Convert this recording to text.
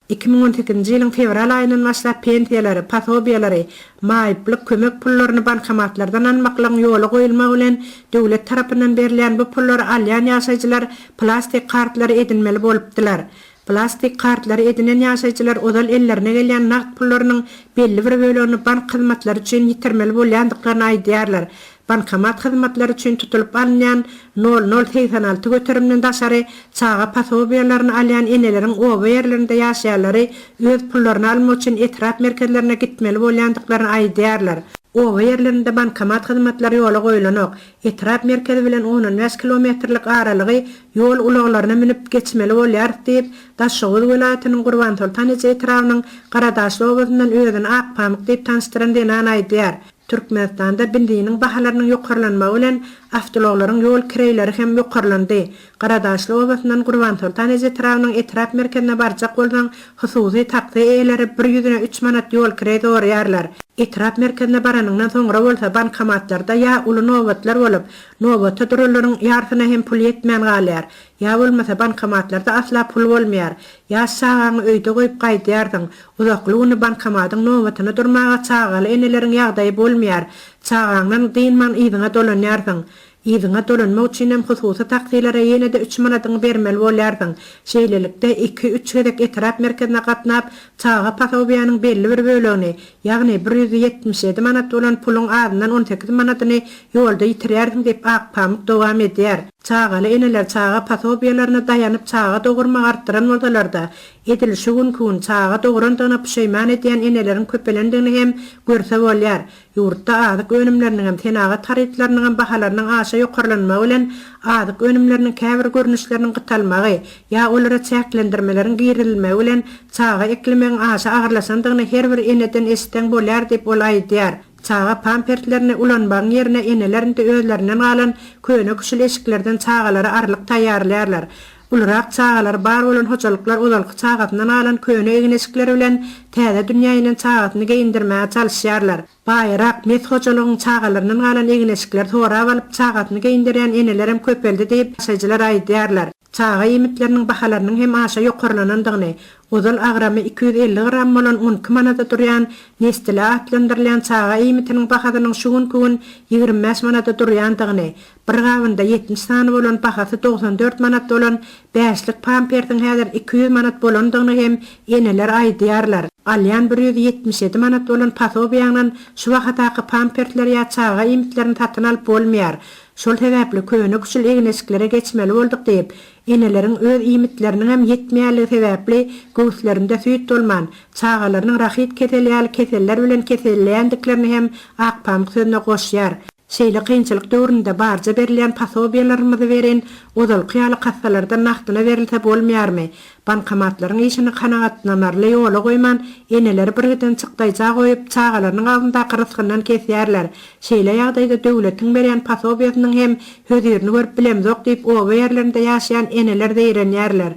2018-nji ýylyň fewral aýyndan başlap pensiýalary, posobiýeleri, maýyplyk, kömek pullaryny bankomatlardan almaklyk ýola goýulmak bilen döwlet tarapyndan berilýän bu pullary alýan ýaşaýjylar plastik kartlary edinmeli bolupdylar. Plastik kartlary edinen ýaşaýjylar odal ellerine gelýän nagt pullarynyň belli bir bölegini bank hyzmatlary üçin ýitirmeli bolýandyklaryny aýdýarlar. Bankomat hyzmatlary üçin tutulup alınýan 0086 göterimden daşary çaga posobiýalaryny alýan eneleriň oba ýerlerinde ýaşaýanlary öz pullaryny almak üçin etrap merkezlerine gitmeli bolýandyklaryny aýdýarlar. Oba ýerlerinde bankomat hyzmatlary ýola goýulanok. Etrap merkezi bilen 10 kilometrlik aralygy ýol ulaglaryna minip geçmeli bolýar diýip Daşşoğuz welaýatynyň Gurban Sultan etrawynyň Garadaşly obasyndan özüni Akpamyk diýip tanıştyrandygyny aýdýar. Türkmenistanda benziniň bahalarynyň ýokarlanmagy bilen avtologlaryň ýol kireýleri hem ýokarlandy. Garadaşly obasyndan Gurban Sultan etrawynyň etrap merkezine barjak bolsaň hususy taksy eýleri 103 manat ýol kirey dorýarlar. Etrap merkezine baranyňdan soňra bolsa bankomatlarda ýa uly nowbatlar bolup, nowbatda durularyň ýarsyna hem pul ýetmän galýar. Ýa bolmasa bankomatlarda asla pul bolmaýar. Ýa çagaňy öýde goýup gaýdýardyň. Uzakly uny bankomatyň nowbatyna durmaga çagaly eneleriň ýagdaýy bolmaýar. Çagaňdan diýinman ýylyňa dolanýardyň. Ýylyňa dolanmak üçin hem hususy taksilere ýene de 3 manatyň bermeli bolýardyň. Şeýlelikde 2-3 gedek etrap merkezine gatnap, çaga posobiýanyň belli bir bölegini, ýagny 177 manat bolan puluň azyndan 18 manatyny ýolda ýitirýärdiň diýip Akpamyk dowam edýär. Çagaly eneler çaga posobiýalaryna daýanyp çaga dogurma artdyran bolsalarda, edilişi gün çaga dogurandygyna püşeýman edýän enelerin köpelendigini hem görse bolýar. Ýurtda azyk önümleriniň hem tenaga tarytlarynyň hem bahalarynyň aşa ýokarlanmagy bilen azyk önümleriniň käbir görnüşleriniň gytalmagy ýa olara çäklendirmelerin girilmegi bilen çaga eklemegiň aşa agyrlaşandygyny her bir eneden esden bolýar diýip aýdýar. Çaga pampertlerini ulanmagyň ýerine enelerinde özlerinden galan köne küçül eşiklerden çagalary arlyk taýýarlarlar. Ulrak çagalar bar bolan hoçalyklar odalky çagatyndan alan köne egin eşikleri bilen täze dünýäniň çagatyny geyindirmäge çalyşýarlar. Baýrak met hoçalygyň çagalarynyň alan egin eşikler tora alyp çagatyny geyindirýän enelerem köpeldi diýip ýaşaýjylar aýdýarlar. Çaga ýemitleriniň bahalarynyň hem aşa ýokarlanandygyny, odal agramy 250 gram bolan 12 manata durýan Nestle atlandyrylýan çaga ýemitiniň bahasynyň şu gün 25 manata durýandygyny, bir gawynda 70 sany bolan bahasy 94 manat bolan 5lik pampertiň häzir 200 manat bolandygyny hem eneler aýdýarlar. Alýan 177 manat bolan posobiýanyň şu wagtaky pampertler ýa çaga ýemitlerini tatyn alyp bolmaýar. Şol sebäpli köne küçül egneşiklere geçmeli boldyk diýip, eneleriň öz ýemitleriniň hem ýetmeýärligi sebäpli göwslerinde süýt dolman, çagalarynyň rahyt keselýär keseller bilen keselleýändiklerini hem Akpamyk sözüne goşýar. Şeýle kynçylyk döwründe barja berilýän posobiýalarymyzy beren odal kıyaly kassalardan nagdyna berilse bolmaýarmy? Bankomatlaryň işini kanagatlanarly ýola goýman, eneler birgiden çykdaýja goýup çagalarynyň alnynda kyrysgyndan kesýärler. Şeýle ýagdaýda döwletiň berýän posobiýasynyň hem hödürini görüp bilemzok diýip oba ýerlerinde ýaşaýan eneler de ýerenýärler.